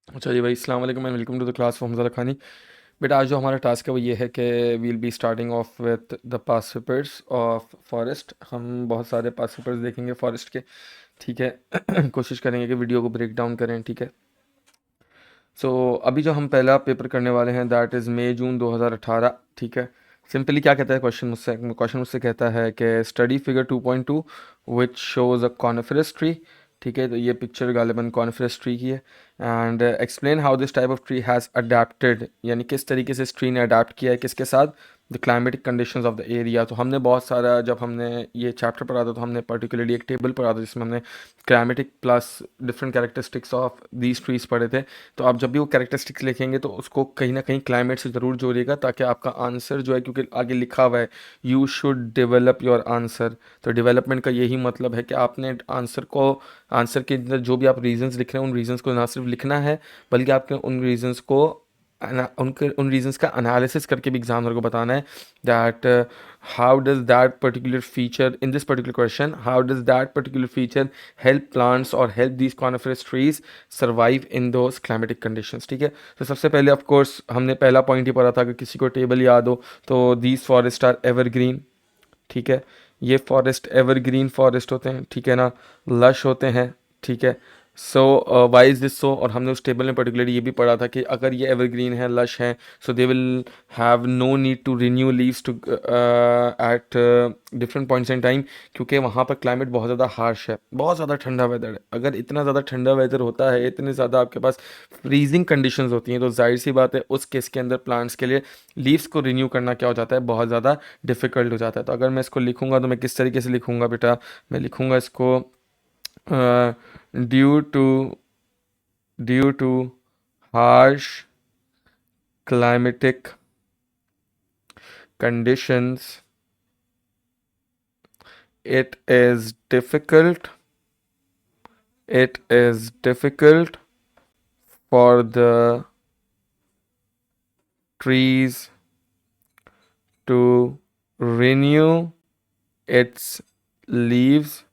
अच्छा जी भाई, अस्सलाम वालेकुम and welcome to the class for Hamza Khani. बेटा, आज जो हमारा टास्क है वो ये है कि we'll be starting off with the participants of forest. हम बहुत सारे पार्टिसिपेंट्स देखेंगे फॉरेस्ट के, ठीक है। कोशिश करेंगे कि वीडियो को ब्रेक डाउन करें, ठीक है। सो अभी जो हम पहला पेपर करने वाले हैं दैट इज़ मई जून 2018, ठीक है। सिंपली क्या कहता है क्वेश्चन मुझसे कहता है कि study figure 2.2 which shows a coniferous tree, ठीक है। तो ये पिक्चर गालिबन कॉनिफरस ट्री की है। And explain how this type of tree has adapted, यानी किस तरीके से इस ट्री ने अडेप्ट किया है किसके साथ, the climatic conditions of the area. तो हमने बहुत सारा, जब हमने ये चैप्टर पढ़ा था तो हमने पर्टिकुलरली एक टेबल पढ़ा था जिसमें हमने climatic plus different characteristics of these trees पढ़े थे। तो आप जब भी वो कैरेक्टरिस्टिक्स लिखेंगे तो उसको कहीं ना कहीं क्लाइमेट से ज़रूर जोड़िएगा, ताकि आपका आंसर जो है, क्योंकि आगे लिखा हुआ है you should develop your answer. तो डेवलपमेंट का यही मतलब है कि आपने आंसर के अंदर जो भी आप रीजंस लिख रहे हैं उन रीजंस को ना सिर्फ लिखना है, बल्कि आपके उन रीजंस को उन रीजंस का एनालिसिस करके भी एग्जामिनर को बताना है that how does that particular feature in this particular question, how does that particular feature help plants और help these coniferous trees survive in those climatic conditions, ठीक है। तो सबसे पहले ऑफ कोर्स हमने पहला पॉइंट ही पढ़ा था, अगर किसी को टेबल याद हो तो दीज फॉरेस्ट आर एवरग्रीन, ठीक है। ये फॉरेस्ट एवरग्रीन फॉरेस्ट होते हैं, ठीक है ना, लश होते हैं, ठीक है। सो वाई इज़ दिस सो, और हमने उस टेबल में पर्टिकुलरली ये भी पढ़ा था कि अगर ये एवरग्रीन है, लश है, so they will have no need to renew leaves to at different points in time, क्योंकि वहाँ पर क्लाइमेट बहुत ज़्यादा हार्श है, बहुत ज़्यादा ठंडा वेदर है। अगर इतना ज़्यादा ठंडा वेदर होता है, इतने ज़्यादा आपके पास फ्रीजिंग कंडीशंस होती हैं, तो जाहिर सी बात है उस केस के अंदर प्लांट्स के लिए लीव्स को रिन्यू करना क्या हो जाता है, बहुत ज़्यादा डिफ़िकल्ट हो जाता है। तो अगर मैं इसको लिखूंगा तो मैं किस तरीके से लिखूंगा बेटा, मैं लिखूंगा इसको due to due to harsh climatic conditions, it is difficult it is difficult for the trees to renew its leaves।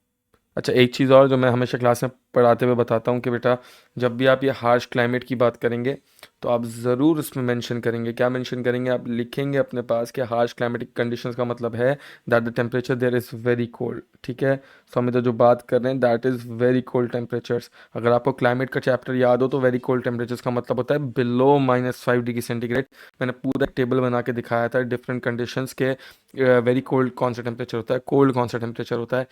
अच्छा, एक चीज़ और जो मैं हमेशा क्लास में पढ़ाते हुए बताता हूँ कि बेटा, जब भी आप ये हार्श क्लाइमेट की बात करेंगे तो आप ज़रूर उसमें मेंशन करेंगे, क्या मेंशन करेंगे, आप लिखेंगे अपने पास कि हार्श क्लाइमेटिक कंडीशंस का मतलब है that the temperature there is very cold, ठीक है। सो हम इधर जो बात कर रहे हैं that is very cold temperatures. अगर आपको क्लाइमेट का चैप्टर याद हो तो वेरी कोल्ड टेम्परेचर्स का मतलब होता है बिलो -5 डिग्री सेंटीग्रेड। मैंने पूरा टेबल बना के दिखाया था डिफरेंट कंडीशंस के, वेरी कोल्ड कौन सा टेम्परेचर होता है, कोल्ड कौन सा टेम्परेचर होता है,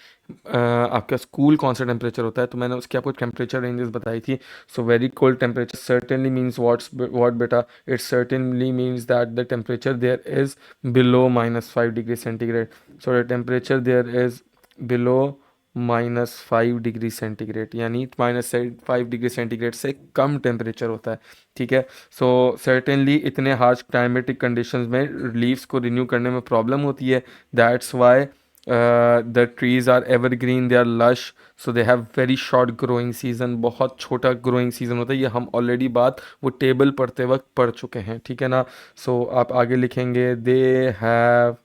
आपका स्कूल कौन सा टेम्परेचर होता है। तो मैंने उसकी आपको टेम्परेचर रेंजेस बताई थी। So very cold temperature certainly means what बेटा, it certainly means that the temperature there is below -5 degree centigrade. So the temperature there is below -5 degree centigrade, यानी -5 डिग्री सेंटीग्रेड से कम टेम्परेचर होता है, ठीक है। So certainly इतने harsh climatic conditions में leaves को रिन्यू करने में प्रॉब्लम होती है। That's why the trees are evergreen, they are lush, so they have very short growing season, बहुत छोटा ग्रोइंग सीजन होता है। ये हम ऑलरेडी बात वो टेबल पढ़ते वक्त पढ़ चुके हैं, ठीक है ना। सो आप आगे लिखेंगे they have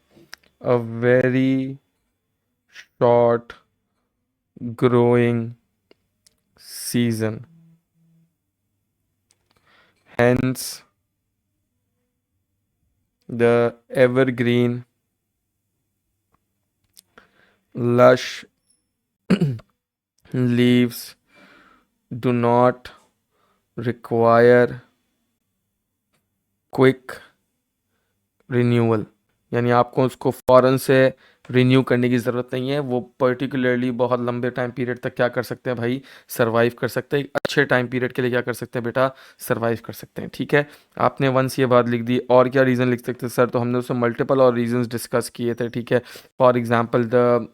a very short growing season, hence the evergreen lush leaves do not require quick renewal, यानी आपको उसको फ़ौरन से रिन्यू करने की ज़रूरत नहीं है। वो पर्टिकुलरली बहुत लंबे टाइम पीरियड तक क्या कर सकते हैं भाई, सरवाइव कर सकते हैं। एक अच्छे टाइम पीरियड के लिए क्या कर सकते हैं बेटा, सरवाइव कर सकते हैं, ठीक है। आपने वंस ये बात लिख दी, और क्या रीज़न लिख सकते हैं सर, तो हमने उसमें मल्टीपल और रीजंस डिस्कस किए थे, ठीक है। फॉर एग्जांपल द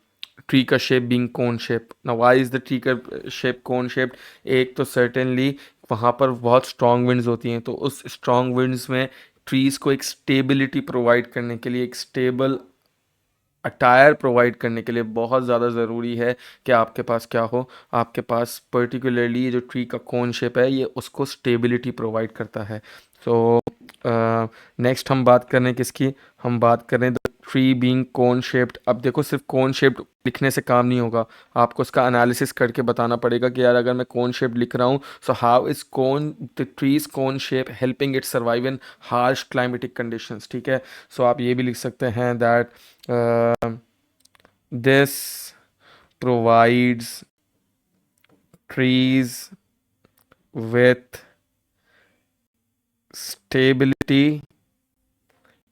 ट्री का shape being cone shape. Now why is the tree का शेप कोन शेप्ड, एक तो सर्टेनली वहाँ पर बहुत स्ट्रॉन्ग विंड्स होती हैं, तो उस स्ट्रॉन्ग विंड्स में ट्रीज़ को एक स्टेबिलिटी प्रोवाइड करने के लिए, एक स्टेबल अटायर प्रोवाइड करने के लिए बहुत ज़्यादा ज़रूरी है कि आपके पास क्या हो, आपके पास पर्टिकुलरली ये जो ट्री का कोन शेप है ये उसको स्टेबिलिटी प्रोवाइड करता है। सो नेक्स्ट हम बात कर रहे हैं किसकी, हम बात कर रहे हैं the tree being cone shaped. अब देखो सिर्फ कोन शेप्ड लिखने से काम नहीं होगा, आपको उसका एनालिसिस करके बताना पड़ेगा कि यार अगर मैं कोन शेप्ड लिख रहा हूँ, so how is cone the trees cone shape helping it survive in harsh climatic conditions. ठीक है, सो आप ये भी लिख सकते हैं that this provides trees with stability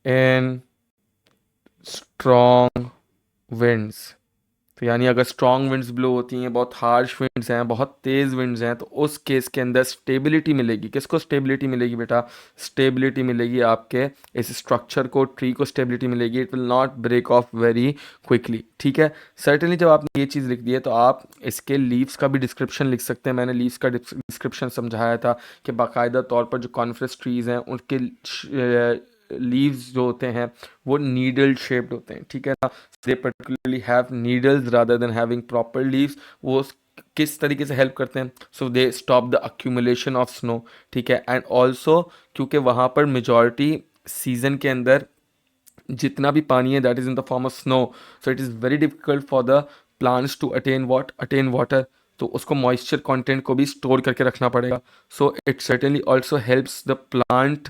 in strong winds। तो यानी अगर स्ट्रॉन्ग विंड्स ब्लो होती हैं, बहुत हार्श विंड्स हैं, बहुत तेज़ विंड्स हैं, तो उस केस के अंदर स्टेबिलिटी मिलेगी। किसको स्टेबिलिटी मिलेगी बेटा? स्टेबिलिटी मिलेगी आपके इस स्ट्रक्चर को, ट्री को स्टेबिलिटी मिलेगी। It will not break off very quickly. ठीक है, सर्टेनली जब आपने ये चीज़ लिख दी है तो आप इसके लीव्स का भी डिस्क्रिप्शन लिख सकते हैं। मैंने लीव्स का डिस्क्रिप्शन समझाया था कि बाकायदा तौर पर जो कॉन्फ्रेंस ट्रीज़ हैं उनके लीव्स जो होते हैं वो नीडल शेप्ड होते हैं। ठीक है ना, they particularly have needles rather than having proper leaves. वो किस तरीके से हेल्प करते हैं? So they stop the accumulation of snow. ठीक है, एंड ऑल्सो क्योंकि वहाँ पर मेजॉरिटी सीजन के अंदर जितना भी पानी है that is in the form of snow, so it is very difficult for the plants to attain water. तो उसको मॉइस्चर कंटेंट को भी स्टोर करके रखना पड़ेगा। So it certainly also helps the plant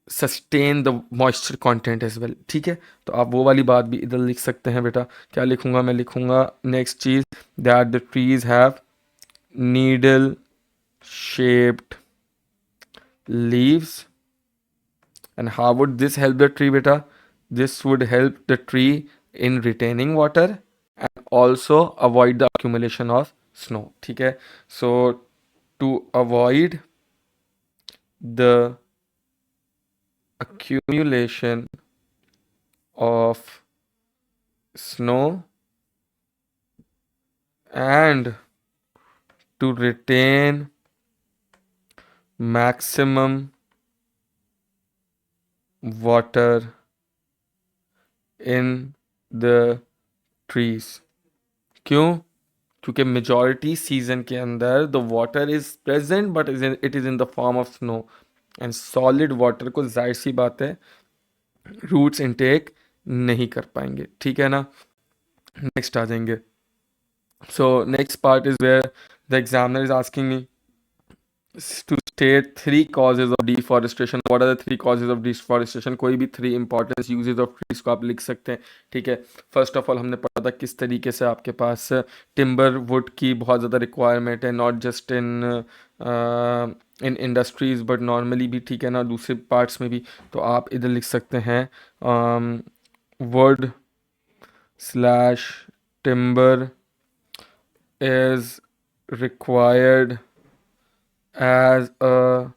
sustain the moisture content as well. ठीक है, तो आप वो वाली बात भी इधर लिख सकते हैं बेटा। क्या लिखूंगा? मैं लिखूंगा नेक्स्ट चीज that the trees have needle shaped leaves. And how would this help the tree बेटा? This would help the tree in retaining water and also avoid the accumulation of snow. ठीक है, so to avoid the accumulation of snow and to retain maximum water in the trees। क्यों? क्योंकि majority season के अंदर the water is present but it is in the form of snow, and solid water को जाहिर सी बात है roots intake नहीं कर पाएंगे। ठीक है ना, नेक्स्ट आ जाएंगे। So next part is where the examiner is asking me to state 3 causes of deforestation। what are the 3 causes of deforestation? कोई भी 3 important uses of trees को आप लिख सकते हैं। ठीक है, फर्स्ट ऑफ ऑल हमने पढ़ा था किस तरीके से आपके पास टिम्बर वुड की बहुत ज़्यादा रिक्वायरमेंट है, not just in industries but normally भी। ठीक है ना, दूसरे पार्ट्स में भी। तो आप इधर लिख सकते हैं wood slash timber is required as a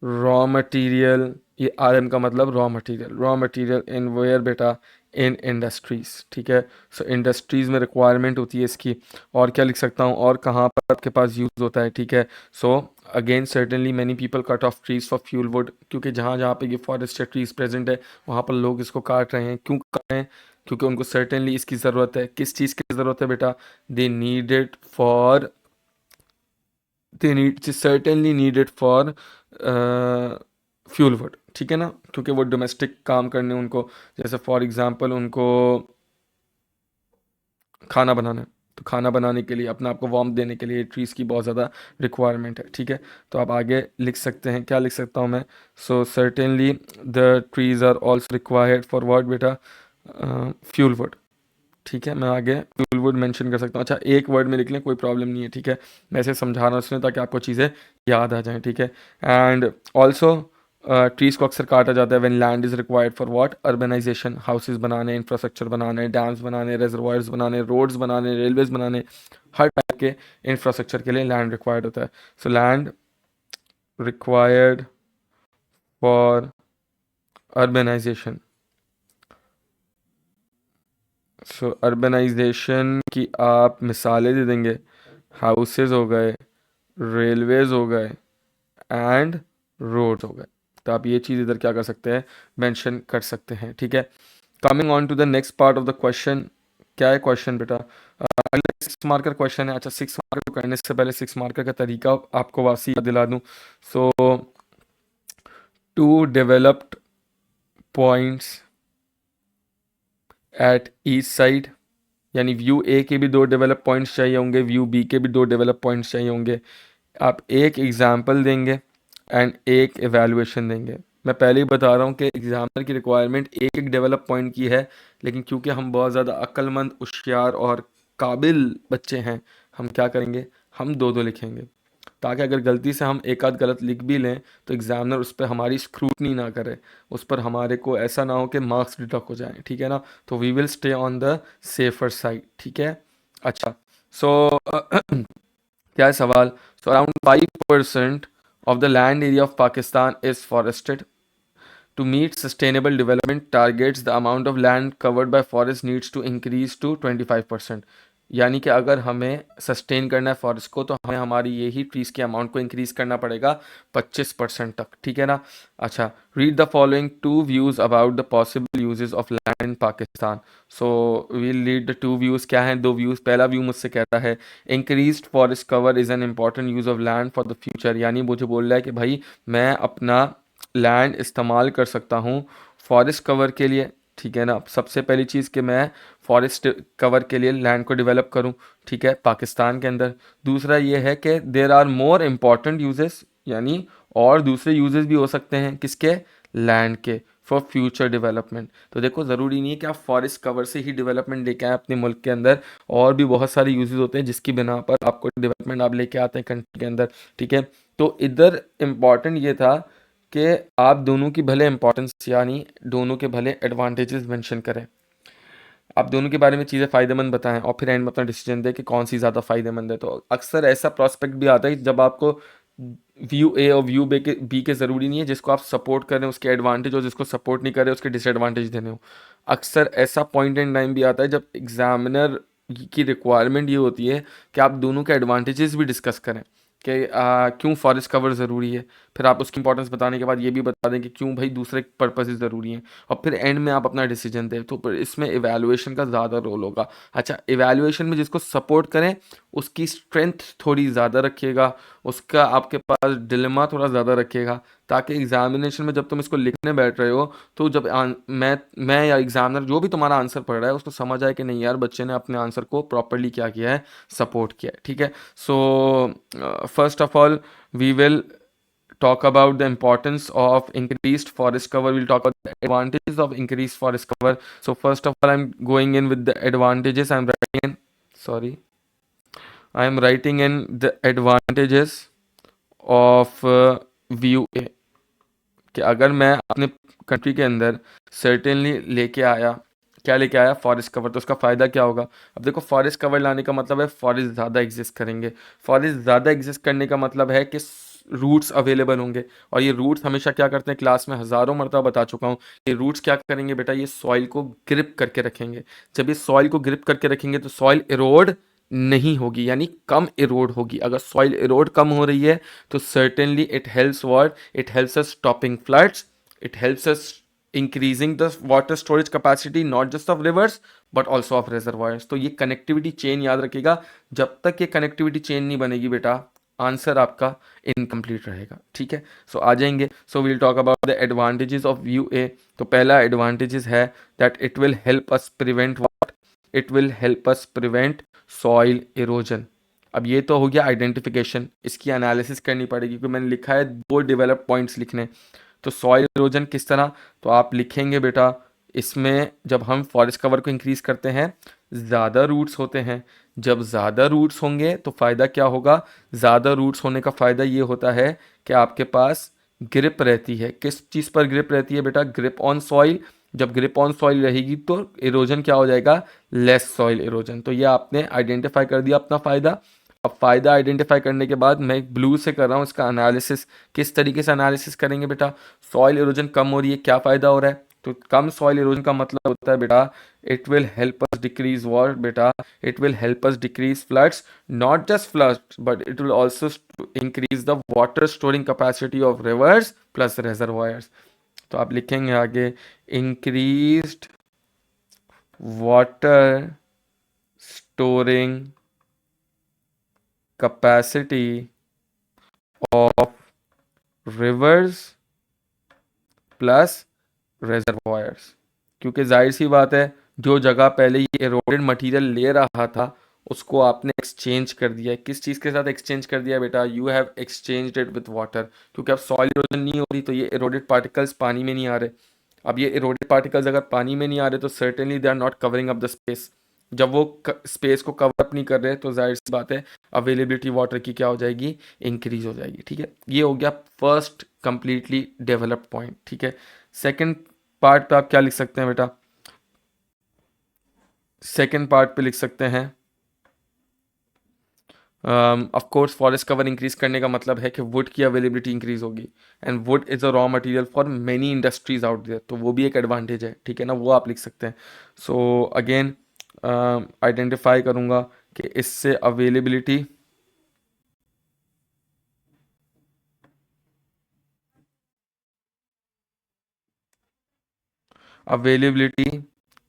raw material. ये आर एम का मतलब रॉ मटेरियल इन वेयर बेटा? In industries. ठीक है, सो इंडस्ट्रीज में रिक्वायरमेंट होती है इसकी। और क्या लिख सकता हूँ? और कहाँ पर आपके पास यूज़ होता है? ठीक है, so again certainly many people cut off trees for fuel wood. क्योंकि जहाँ जहाँ पे ये फॉरेस्ट ट्रीज प्रेजेंट है वहाँ पर लोग इसको काट रहे हैं। क्यों काट रहे हैं? क्योंकि उनको सर्टेनली इसकी ज़रूरत है। किस चीज़ की ज़रूरत है बेटा? They need it for certainly needed for fuel wood. ठीक है ना, क्योंकि वो डोमेस्टिक काम करने उनको, जैसे फॉर एग्जांपल उनको खाना बनाना है, तो खाना बनाने के लिए अपने आप को वार्म देने के लिए ट्रीज़ की बहुत ज़्यादा रिक्वायरमेंट है। ठीक है, तो आप आगे लिख सकते हैं। क्या लिख सकता हूँ मैं? So certainly the trees are also required for what बेटा? Fuel wood. ठीक है, मैं आगे फ्यूल वुड मेंशन कर सकता हूँ। अच्छा, एक वर्ड में लिख लें, कोई प्रॉब्लम नहीं है। ठीक है, मैं ऐसे समझा रहा हूँ उसने ताकि आपको चीज़ें याद आ जाएं। ठीक है, एंड ऑल्सो ट्रीज़ को अक्सर काटा जाता है when land is required for what? Urbanisation, houses बनाने, इंफ्रास्ट्रक्चर बनाने, डैम्स बनाने, रेजर्वायर्स बनाने, रोड्स बनाने, रेलवेज बनाने, हर टाइप के इंफ्रास्ट्रक्चर के लिए लैंड रिक्वायर्ड होता है। So land required for urbanisation. So urbanisation की आप मिसालें दे देंगे, हाउसेज हो गए, रेलवेज हो गए एंड रोड्स हो गए। तो आप ये चीज़ इधर क्या कर सकते हैं? मेंशन कर सकते हैं। ठीक है, coming on to the next part of the question. क्या है क्वेश्चन बेटा? अगला 6 मार्कर क्वेश्चन है। अच्छा, 6 मार्कर को करने से पहले 6 मार्कर का तरीका आपको वासी याद दिला दूँ। सो 2 developed points at east side, यानी व्यू ए के भी 2 डेवलप पॉइंट्स चाहिए होंगे, व्यू बी के भी 2 डेवलप पॉइंट्स चाहिए होंगे। आप एक एग्जाम्पल देंगे एंड एक एवेल्युएशन देंगे। मैं पहले ही बता रहा हूँ कि एग्जाम्पल की रिक्वायरमेंट एक एक डेवलप पॉइंट की है, लेकिन क्योंकि हम बहुत ज़्यादा अक्लमंद, होशियार और काबिल बच्चे हैं, हम क्या करेंगे, हम दो दो लिखेंगे, ताकि अगर गलती से हम एक आध गलत लिख भी लें तो एग्जामिनर उस पर हमारी स्क्रूटनी ना करे, उस पर हमारे को ऐसा ना हो कि मार्क्स डिडक्ट हो जाएं, ठीक है ना। तो we will stay on the safer side, ठीक है। अच्छा, सो क्या है सवाल। So around 5% of the land area of Pakistan is forested. To meet sustainable development targets, the amount of land covered by forest needs to increase to 25%। यानी कि अगर हमें सस्टेन करना है फॉरेस्ट को तो हमें हमारी यही ट्रीज के अमाउंट को इंक्रीज करना पड़ेगा 25% तक, ठीक है ना। अच्छा, read the following two views about the possible uses of land in Pakistan. So we'll read the two views. क्या हैं दो व्यूज। पहला व्यू मुझसे कहता है increased forest cover is an important use of land for the future, यानी मुझे बोल रहा है कि भाई मैं अपना लैंड इस्तेमाल कर सकता हूँ फॉरेस्ट कवर के लिए, ठीक है ना। सबसे पहली चीज़ कि मैं फॉरेस्ट कवर के लिए लैंड को डेवलप करूँ, ठीक है, पाकिस्तान के अंदर। दूसरा ये है कि there are more important uses, यानी और दूसरे यूजेस भी हो सकते हैं किसके, लैंड के, फॉर फ्यूचर डेवलपमेंट। तो देखो ज़रूरी नहीं है कि आप फॉरेस्ट कवर से ही डेवलपमेंट लेके आए अपने मुल्क के अंदर, और भी बहुत सारे यूजेस होते हैं जिसकी बिना पर आपको डेवलपमेंट आप लेके आते हैं कंट्री के अंदर, ठीक है। तो इधर इम्पॉर्टेंट ये था कि आप दोनों की भले इंपॉर्टेंस, यानी दोनों के भले एडवांटेजेस मेंशन करें, आप दोनों के बारे में चीज़ें फ़ायदेमंद बताएं और फिर एंड में अपना डिसीजन दें कि कौन सी ज़्यादा फ़ायदेमंद है। तो अक्सर ऐसा प्रोस्पेक्ट भी आता है जब आपको व्यू ए और व्यू बी के ज़रूरी नहीं है जिसको आप सपोर्ट करें उसके एडवांटेज और जिसको सपोर्ट नहीं करें उसके डिसएडवांटेज देने हो। अक्सर ऐसा पॉइंट इन टाइम भी आता है जब एग्जामिनर की रिक्वायरमेंट ये होती है कि आप दोनों के एडवांटेजेस भी डिस्कस करें कि क्यों फॉरेस्ट कवर ज़रूरी है, फिर आप उसकी इंपॉर्टेंस बताने के बाद ये भी बता दें कि क्यों भाई दूसरे पर्पसेस ज़रूरी हैं, और फिर एंड में आप अपना डिसीजन दें। तो पर इसमें इवैल्यूएशन का ज़्यादा रोल होगा। अच्छा, इवैल्यूएशन में जिसको सपोर्ट करें उसकी स्ट्रेंथ थोड़ी ज़्यादा रखिएगा, उसका आपके पास डिलेमा थोड़ा ज़्यादा रखिएगा, ताकि एग्जामिनेशन में जब तुम इसको लिखने बैठ रहे हो तो जब मैं या एग्जामिनर जो भी तुम्हारा आंसर पढ़ रहा है उसको समझ आए कि नहीं यार बच्चे ने अपने आंसर को प्रॉपरली क्या किया है, सपोर्ट किया है, ठीक है। So first of all we will talk about the importance of increased forest cover. We'll talk about the advantages of increased forest cover. So first of all, I'm going in with the advantages. I'm writing in, sorry, I am writing in the advantages of view A, कि अगर मैं अपने country के अंदर certainly लेके आया, क्या लेके आया, फॉरेस्ट कवर, तो उसका फ़ायदा क्या होगा। अब देखो फॉरेस्ट कवर लाने का मतलब है फॉरेस्ट ज़्यादा एग्जिस्ट करेंगे, फॉरेस्ट ज़्यादा एग्जिस्ट करने का मतलब है कि रूट्स अवेलेबल होंगे, और ये रूट्स हमेशा क्या करते हैं, क्लास में हज़ारों मरतबा बता चुका हूँ, ये रूट्स क्या करेंगे बेटा, ये सॉइल को ग्रिप करके रखेंगे। जब ये सॉइल को ग्रिप करके रखेंगे तो सॉइल इरोड नहीं होगी, यानी कम इरोड होगी। अगर सॉइल इरोड कम हो रही है तो certainly it helps what, it helps us stopping floods, it helps us increasing the water storage capacity not just of rivers but also of reservoirs। तो ये कनेक्टिविटी चेन याद रखिएगा, जब तक ये कनेक्टिविटी चेन नहीं बनेगी बेटा आंसर आपका इनकम्प्लीट रहेगा, ठीक है। सो आ जाएंगे। So we'll talk about the advantages of view A. तो पहला एडवांटेजेस है that it will help us prevent what, it will help us prevent soil erosion. अब ये तो हो गया आइडेंटिफिकेशन, इसकी एनालिसिस करनी पड़ेगी क्योंकि मैंने लिखा है दो डेवलप पॉइंट्स लिखने। तो सॉइल इरोजन किस तरह, तो आप लिखेंगे बेटा इसमें जब हम फॉरेस्ट कवर को इंक्रीज करते हैं ज़्यादा रूट्स होते हैं, जब ज़्यादा रूट्स होंगे तो फ़ायदा क्या होगा, ज़्यादा रूट्स होने का फ़ायदा ये होता है कि आपके पास ग्रिप रहती है। किस चीज़ पर ग्रिप रहती है बेटा, ग्रिप ऑन सॉइल। जब ग्रिप ऑन सॉइल रहेगी तो इरोजन क्या हो जाएगा, लेस सॉइल इरोजन। तो ये आपने आइडेंटिफाई कर दिया अपना फ़ायदा। अब फ़ायदा आइडेंटिफाई करने के बाद मैं ब्लू से कर रहा हूँ इसका एनालिसिस। किस तरीके से एनालिसिस करेंगे बेटा, सॉइल इरोजन कम हो रही है, क्या फ़ायदा हो रहा है, तो कम सॉइल इरोजन का मतलब होता है बेटा it will help us decrease what बेटा, it will help us decrease floods, not just floods but it will also increase the water storing capacity of rivers plus reservoirs. तो आप लिखेंगे आगे increased water storing capacity of rivers plus reservoirs। क्योंकि जाहिर सी बात है जो जगह पहले ये एरोडेड मटेरियल ले रहा था उसको आपने एक्सचेंज कर दिया है। किस चीज़ के साथ एक्सचेंज कर दिया बेटा? You have exchanged it with water, क्योंकि अब सॉइल इरोजन नहीं हो रही तो ये एरोडेड पार्टिकल्स पानी में नहीं आ रहे। अब ये एरोडेड पार्टिकल्स अगर पानी में नहीं आ रहे तो certainly they are not covering up the space. जब वो स्पेस को कवर अप नहीं कर रहे तो जाहिर सी बात है अवेलेबिलिटी वाटर की क्या हो जाएगी? इंक्रीज हो जाएगी। ठीक है, ये हो गया फर्स्ट कंप्लीटली डेवलप्ड पॉइंट। ठीक है, सेकंड पार्ट पे आप क्या लिख सकते हैं बेटा? सेकंड पार्ट पे लिख सकते हैं of course forest cover increase करने का मतलब है कि वुड की अवेलेबिलिटी इंक्रीज होगी, and wood is a raw material for many industries out there, तो वो भी एक एडवांटेज है। ठीक है ना, वो आप लिख सकते हैं। सो अगेन आइडेंटिफाई करूँगा कि इससे अवेलेबिलिटी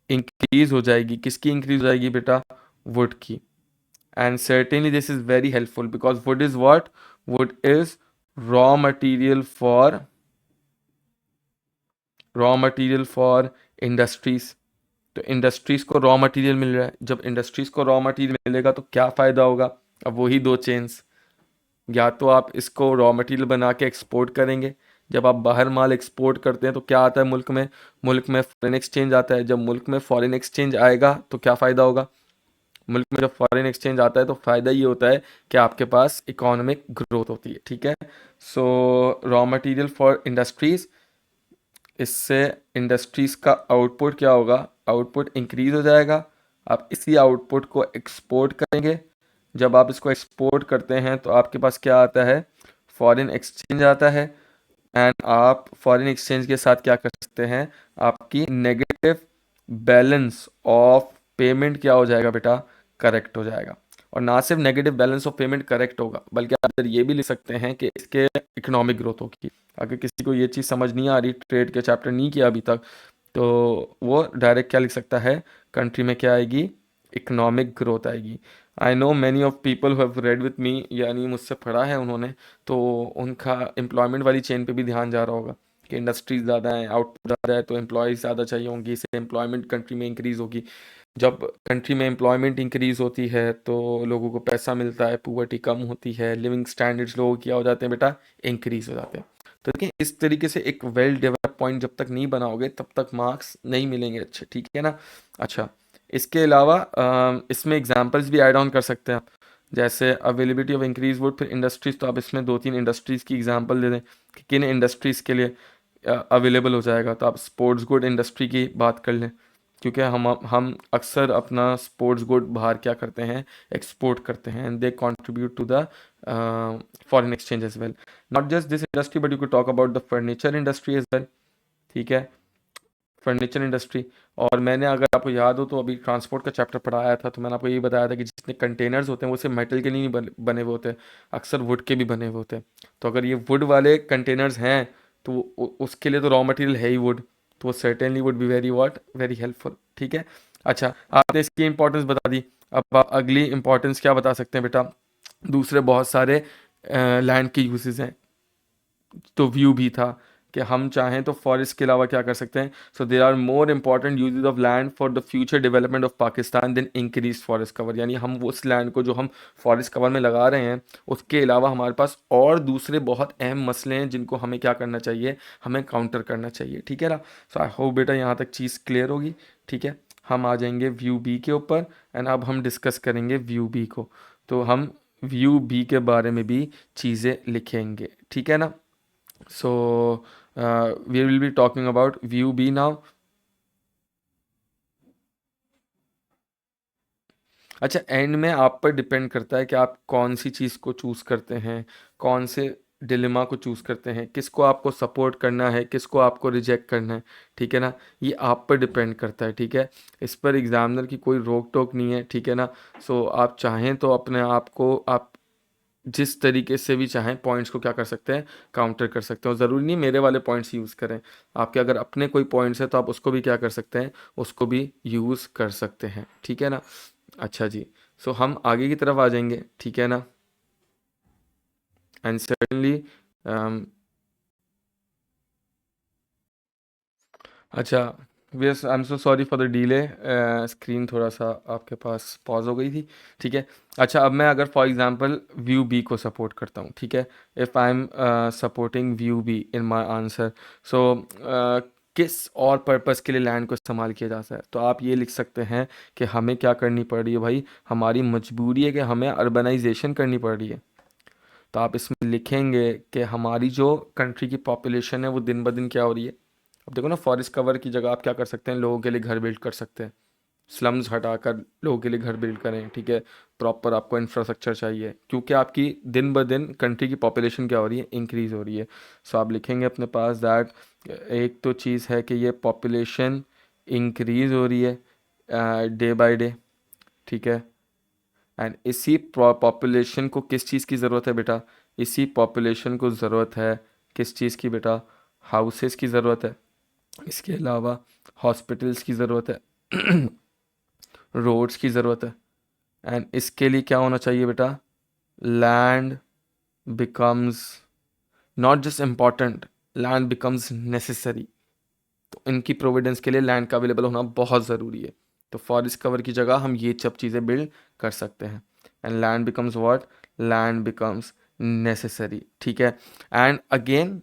इंक्रीज हो जाएगी। किसकी इंक्रीज हो जाएगी बेटा? वुड की। And certainly this is very helpful because wood is what? Wood is raw material for raw material for industries। तो इंडस्ट्रीज को रॉ मटेरियल मिल रहा है। जब इंडस्ट्रीज को रॉ मटेरियल मिलेगा तो क्या फ़ायदा होगा? अब वही दो चेन्स, या तो आप इसको रॉ मटेरियल बना के एक्सपोर्ट करेंगे। जब आप बाहर माल एक्सपोर्ट करते हैं तो क्या आता है मुल्क में? मुल्क में फॉरेन एक्सचेंज आता है। जब मुल्क में फॉरेन एक्सचेंज आएगा तो क्या फ़ायदा होगा? मुल्क में जब फॉरेन एक्सचेंज आता है तो फ़ायदा ये होता है कि आपके पास इकोनॉमिक ग्रोथ होती है। ठीक है, सो रॉ मटेरियल फॉर इंडस्ट्रीज, इससे इंडस्ट्रीज़ का आउटपुट क्या होगा? आउटपुट इंक्रीज हो जाएगा। आप इसी आउटपुट को एक्सपोर्ट करेंगे। जब आप इसको एक्सपोर्ट करते हैं तो आपके पास क्या आता है? फॉरेन एक्सचेंज आता है। एंड आप फॉरेन एक्सचेंज के साथ क्या कर सकते हैं? आपकी नेगेटिव बैलेंस ऑफ पेमेंट क्या हो जाएगा बेटा? करेक्ट हो जाएगा। और ना सिर्फ negative balance of payment correct होगा बल्कि आप इधर ये भी लिख सकते हैं कि इसके इकोनॉमिक ग्रोथ होगी। अगर किसी को ये चीज़ समझ नहीं आ रही, ट्रेड के चैप्टर नहीं किया अभी तक, तो वो डायरेक्ट क्या लिख सकता है? कंट्री में क्या आएगी? इकोनॉमिक ग्रोथ आएगी। I know many of people who have read with me, यानी मुझसे पढ़ा है उन्होंने, तो उनका एम्प्लॉयमेंट वाली चेन पे भी ध्यान जा रहा होगा कि इंडस्ट्रीज ज़्यादा हैं, आउटपुट ज़्यादा है, तो एम्प्लॉयज़ ज़्यादा चाहिए होंगी, इससे एम्प्लॉयमेंट कंट्री में इंक्रीज़ होगी। जब कंट्री में एम्प्लॉयमेंट इंक्रीज़ होती है तो लोगों को पैसा मिलता है, पुअर्टी कम होती है, लिविंग स्टैंडर्ड्स लोगों क्या हो जाते हैं बेटा? इंक्रीज़ हो जाते हैं। तो देखिए इस तरीके से एक वेल डेवलप पॉइंट जब तक नहीं बनाओगे तब तक मार्क्स नहीं मिलेंगे अच्छे। ठीक है ना? अच्छा, इसके अलावा इसमें एग्जांपल्स भी ऐड ऑन कर सकते हैं आप, जैसे अवेलेबिलिटी ऑफ इंक्रीज वुड, फिर इंडस्ट्रीज़, तो आप इसमें दो तीन इंडस्ट्रीज़ की एग्जांपल दे दें कि किन इंडस्ट्रीज़ के लिए अवेलेबल हो जाएगा। तो आप स्पोर्ट्स गुड इंडस्ट्री की बात कर लें, क्योंकि हम अक्सर अपना स्पोर्ट्स गुड बाहर क्या करते हैं? एक्सपोर्ट करते हैं, and they contribute to the foreign exchange as well. Not just this industry but you could talk about the furniture industry as well. ठीक है, फर्नीचर इंडस्ट्री। और मैंने, अगर आपको याद हो तो, अभी ट्रांसपोर्ट का चैप्टर पढ़ाया था तो मैंने आपको यही बताया था कि जितने कंटेनर्स होते हैं वो सिर्फ मेटल के नहीं बने हुए होते हैं, अक्सर वुड के भी बने हुए होते हैं। तो अगर ये वुड वाले कंटेनर्स हैं तो उसके लिए तो रॉ मटेरियल है ही वुड, तो वो certainly would be very what very helpful. ठीक है, अच्छा, आपने इसकी इंपॉर्टेंस बता दी। अब आप अगली इंपॉर्टेंस क्या बता सकते हैं बेटा? दूसरे बहुत सारे लैंड के यूजेस हैं। तो व्यू भी था कि हम चाहें तो फॉरेस्ट के अलावा क्या कर सकते हैं? So there are more important uses of land for the future development of Pakistan than increase forest cover. यानी हम उस लैंड को जो हम फॉरेस्ट कवर में लगा रहे हैं उसके अलावा हमारे पास और दूसरे बहुत अहम मसले हैं जिनको हमें क्या करना चाहिए? हमें काउंटर करना चाहिए। ठीक है ना? सो आई होप बेटा यहाँ तक चीज़ क्लियर होगी। ठीक है, हम आ जाएंगे व्यू बी के ऊपर, एंड अब हम डिस्कस करेंगे व्यू बी को। तो हम व्यू बी के बारे में भी चीज़ें लिखेंगे। ठीक है ना? So we will be talking about view B now. अच्छा, एंड में आप पर डिपेंड करता है कि आप कौन सी चीज़ को चूज़ करते हैं, कौन से डिलेमा को चूज़ करते हैं, किसको आपको सपोर्ट करना है, किसको आपको रिजेक्ट करना है। ठीक है ना? ये आप पर डिपेंड करता है। ठीक है, इस पर एग्जामिनर की कोई रोक टोक नहीं है। ठीक है ना? सो आप चाहें तो अपने आप को आप जिस तरीके से भी चाहें पॉइंट्स को क्या कर सकते हैं? काउंटर कर सकते हैं। और ज़रूरी नहीं मेरे वाले पॉइंट्स यूज़ करें, आपके अगर अपने कोई पॉइंट्स हैं तो आप उसको भी क्या कर सकते हैं? उसको भी यूज़ कर सकते हैं। ठीक है ना? अच्छा जी, सो हम आगे की तरफ आ जाएंगे। ठीक है ना? एंड सर्टनली अच्छा, yes, I am so sorry for the delay, screen थोड़ा सा आपके पास पॉज हो गई थी। ठीक है, अच्छा अब मैं अगर फॉर एग्जांपल व्यू बी को सपोर्ट करता हूँ, ठीक है, if I am supporting view B in my answer, so किस और पर्पस के लिए लैंड को इस्तेमाल किया जाता है, तो आप ये लिख सकते हैं कि हमें क्या करनी पड़ रही है भाई, हमारी मजबूरी है कि हमें अर्बनाइजेशन करनी पड़ रही है। तो आप इसमें लिखेंगे कि हमारी जो कंट्री की पॉपुलेशन है वो दिन ब दिन क्या हो रही है। अब देखो ना, फॉरेस्ट कवर की जगह आप क्या कर सकते हैं, लोगों के लिए घर बिल्ड कर सकते हैं, स्लम्स हटाकर लोगों के लिए घर बिल्ड करें, ठीक है, प्रॉपर आपको इंफ्रास्ट्रक्चर चाहिए क्योंकि आपकी दिन ब दिन कंट्री की पॉपुलेशन क्या हो रही है, इंक्रीज़ हो रही है। सो आप लिखेंगे अपने पास दैट एक तो चीज़ है कि ये पॉपुलेशन इंक्रीज़ हो रही है डे बाय डे, ठीक है, एंड इसी पॉपुलेशन को किस चीज़ की ज़रूरत है बेटा, इसी पॉपुलेशन को ज़रूरत है किस चीज़ की बेटा, हाउसेस की ज़रूरत है, इसके अलावा हॉस्पिटल्स की ज़रूरत है, रोड्स की ज़रूरत है, एंड इसके लिए क्या होना चाहिए बेटा, land becomes not just important, land becomes necessary. तो इनकी प्रोविडेंस के लिए लैंड का अवेलेबल होना बहुत ज़रूरी है। तो फॉरेस्ट कवर की जगह हम ये सब चीज़ें बिल्ड कर सकते हैं, and land becomes what, land becomes necessary, ठीक है। एंड अगेन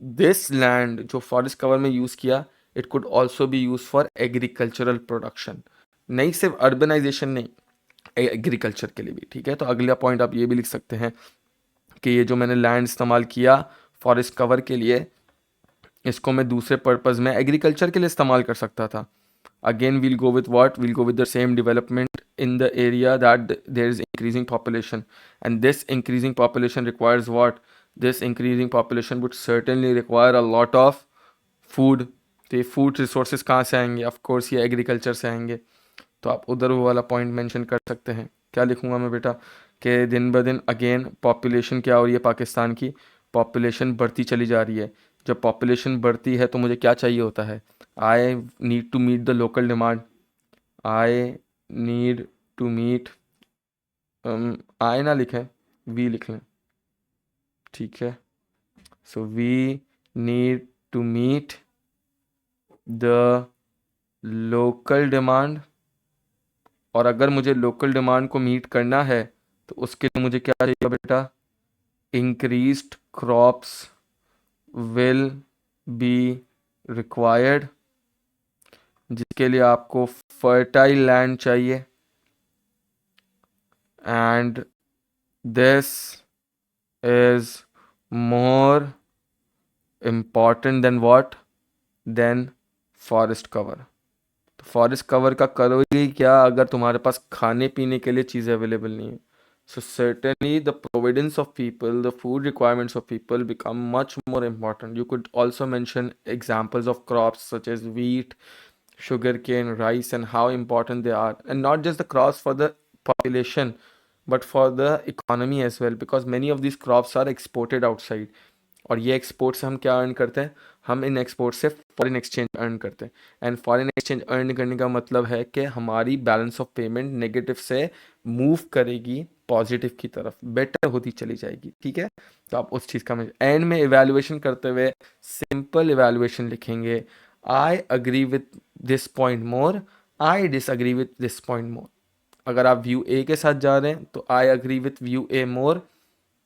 दिस लैंड जो फॉरेस्ट कवर में यूज़ किया, it could also be use for agricultural production, नहीं सिर्फ अर्बनाइजेशन नहीं, एग्रीकल्चर के लिए भी, ठीक है। तो अगला पॉइंट आप ये भी लिख सकते हैं कि ये जो मैंने लैंड इस्तेमाल किया फॉरेस्ट कवर के लिए, इसको मैं दूसरे पर्पज़ में एग्रीकल्चर के लिए इस्तेमाल कर सकता था। Again we'll go with what, we'll go with the same development in the area that there is increasing population, and this increasing population requires what, this increasing population would certainly require a lot of food। तो ये food resources कहाँ से आएंगे, of course ये agriculture से आएंगे। तो आप उधर वो वाला पॉइंट मेंशन कर सकते हैं। क्या लिखूंगा मैं बेटा, कि दिन ब दिन अगेन पॉपुलेशन क्या हो रही है, पाकिस्तान की पॉपुलेशन बढ़ती चली जा रही है। जब पॉपुलेशन बढ़ती है तो मुझे क्या चाहिए होता है, I need to meet the local demand, I need to meet, I ना लिखें, वी लिख लें, ठीक है। So we need to meet the local demand, और अगर मुझे लोकल डिमांड को मीट करना है तो उसके लिए मुझे क्या चाहिए बेटा, increased crops will be required, जिसके लिए आपको फर्टाइल लैंड चाहिए, and this is more important than what, then forest cover. तो फॉरेस्ट कवर का करोगे क्या अगर तुम्हारे पास खाने पीने के लिए चीज़ें अवेलेबल नहीं है। So certainly the providence of people, the food requirements of people become much more important. You could also mention examples of crops such as wheat, sugarcane, rice, and how important they are. And not just the crops for the population, but for the economy as well, because many of these crops are exported outside. और ये export से हम क्या earn करते हैं, हम in export से foreign exchange earn करते हैं। एंड फॉरेन एक्सचेंज अर्न करने का मतलब है कि हमारी बैलेंस ऑफ पेमेंट नेगेटिव से मूव करेगी पॉजिटिव की तरफ, बेटर होती चली जाएगी, ठीक है। तो आप उस चीज़ का एंड में इवैल्यूएशन करते हुए सिंपल इवैल्यूएशन लिखेंगे, I agree with this point more, I disagree with this point more. अगर आप व्यू ए के साथ जा रहे हैं तो I agree with Vue A more,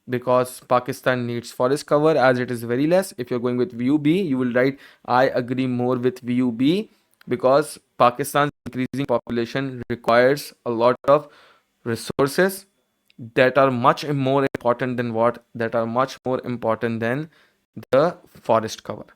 because Pakistan needs forest cover as it is very less. If you're going with view B, you will write I agree more with view B because Pakistan's increasing population requires a lot of resources that are much more important than what, that are much more important than the forest cover.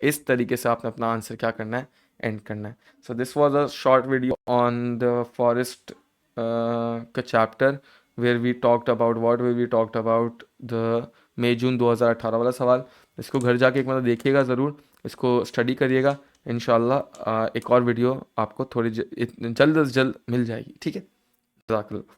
इस तरीके से आपने अपना answer क्या करना है, and करना है। So this was a short video on the forest का chapter where we talked about what, where we talked about the May June 2018 वाला सवाल। इसको घर जाके एक मतलब देखिएगा ज़रूर, इसको स्टडी करिएगा। इंशाल्लाह एक और वीडियो आपको थोड़ी जल्द से जल्द मिल जाएगी, ठीक है। जज़ाकल्लाह।